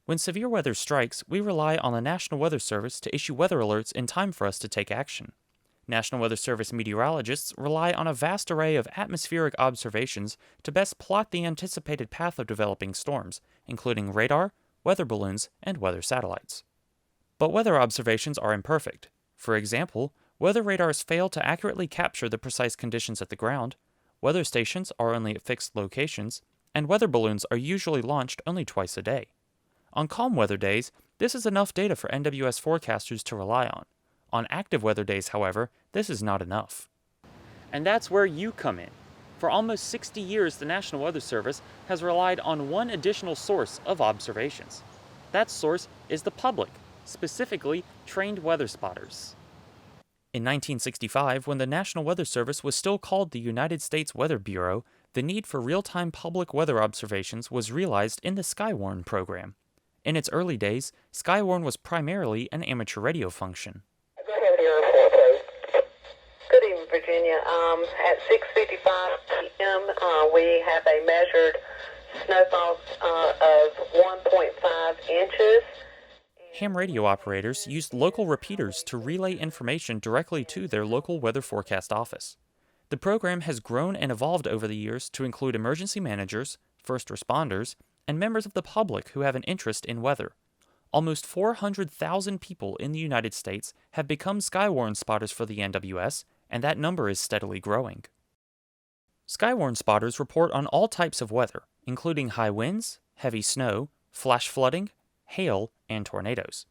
When severe weather strikes, we rely on the National Weather Service to issue weather alerts in time for us to take action. National Weather Service meteorologists rely on a vast array of atmospheric observations to best plot the anticipated path of developing storms, including radar, weather balloons, and weather satellites. But weather observations are imperfect. For example, weather radars fail to accurately capture the precise conditions at the ground, weather stations are only at fixed locations, and weather balloons are usually launched only twice a day. On calm weather days, this is enough data for NWS forecasters to rely on. On active weather days, however, this is not enough. And that's where you come in. For almost 60 years, the National Weather Service has relied on one additional source of observations. That source is the public, specifically trained weather spotters. In 1965, when the National Weather Service was still called the United States Weather Bureau, the need for real-time public weather observations was realized in the Skywarn program. In its early days, Skywarn was primarily an amateur radio function. Go ahead with your report, please. Good evening, Virginia. At 6:55 p.m., we have a measured snowfall of 1.5 inches. Ham radio operators used local repeaters to relay information directly to their local weather forecast office. The program has grown and evolved over the years to include emergency managers, first responders, and members of the public who have an interest in weather. Almost 400,000 people in the United States have become Skywarn spotters for the NWS, and that number is steadily growing. Skywarn spotters report on all types of weather, including high winds, heavy snow, flash flooding, hail, and tornadoes.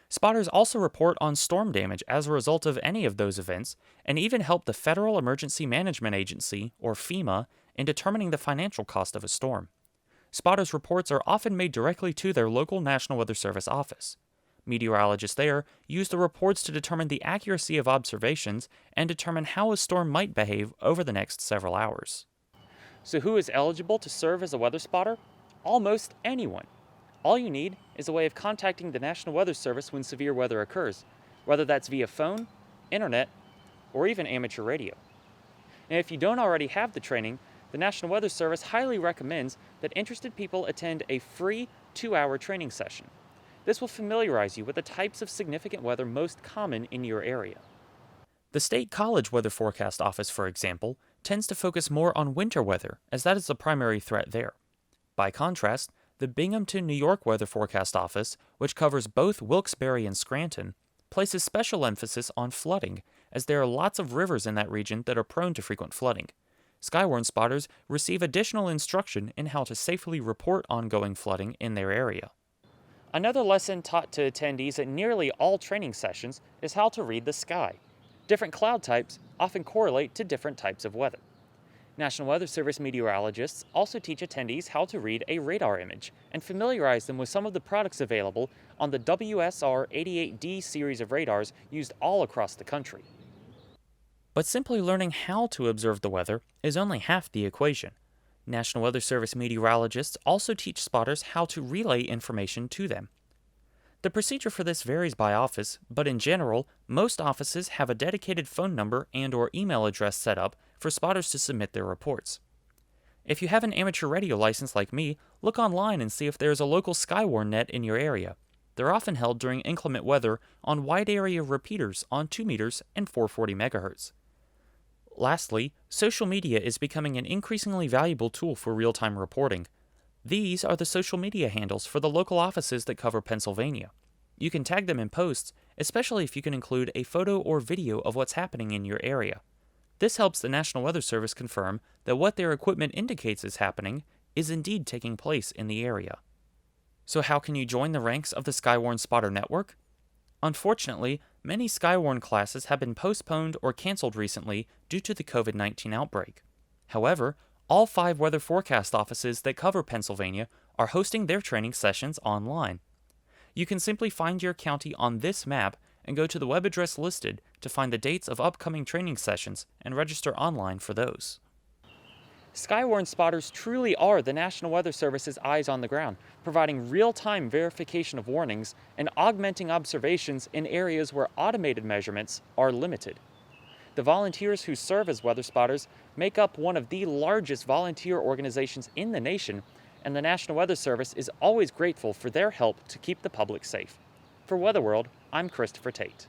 Spotters also report on storm damage as a result of any of those events, and even help the Federal Emergency Management Agency, or FEMA, in determining the financial cost of a storm. Spotters' reports are often made directly to their local National Weather Service office. Meteorologists there use the reports to determine the accuracy of observations and determine how a storm might behave over the next several hours. So who is eligible to serve as a weather spotter? Almost anyone. All you need is a way of contacting the National Weather Service when severe weather occurs, whether that's via phone, internet, or even amateur radio. And if you don't already have the training, the National Weather Service highly recommends that interested people attend a free 2-hour training session. This will familiarize you with the types of significant weather most common in your area. The State College Weather Forecast Office, for example, tends to focus more on winter weather, as that is the primary threat there. By contrast, the Binghamton, New York Weather Forecast Office, which covers both Wilkes-Barre and Scranton, places special emphasis on flooding, as there are lots of rivers in that region that are prone to frequent flooding. Skywarn spotters receive additional instruction in how to safely report ongoing flooding in their area. Another lesson taught to attendees at nearly all training sessions is how to read the sky. Different cloud types often correlate to different types of weather. National Weather Service meteorologists also teach attendees how to read a radar image and familiarize them with some of the products available on the WSR-88D series of radars used all across the country. But simply learning how to observe the weather is only half the equation. National Weather Service meteorologists also teach spotters how to relay information to them. The procedure for this varies by office, but in general, most offices have a dedicated phone number and/or email address set up for spotters to submit their reports. If you have an amateur radio license like me, look online and see if there is a local Skywarn net in your area. They're often held during inclement weather on wide area repeaters on 2 meters and 440 megahertz. Lastly, social media is becoming an increasingly valuable tool for real-time reporting. These are the social media handles for the local offices that cover Pennsylvania. You can tag them in posts, especially if you can include a photo or video of what's happening in your area. This helps the National Weather Service confirm that what their equipment indicates is happening is indeed taking place in the area. So how can you join the ranks of the Skywarn Spotter Network? Unfortunately, many Skywarn classes have been postponed or canceled recently due to the COVID-19 outbreak. However, all 5 weather forecast offices that cover Pennsylvania are hosting their training sessions online. You can simply find your county on this map and go to the web address listed to find the dates of upcoming training sessions and register online for those. Skywarn spotters truly are the National Weather Service's eyes on the ground, providing real-time verification of warnings and augmenting observations in areas where automated measurements are limited. The volunteers who serve as weather spotters make up one of the largest volunteer organizations in the nation and the National Weather Service is always grateful for their help to keep the public safe. For Weather World, I'm Christopher Tate.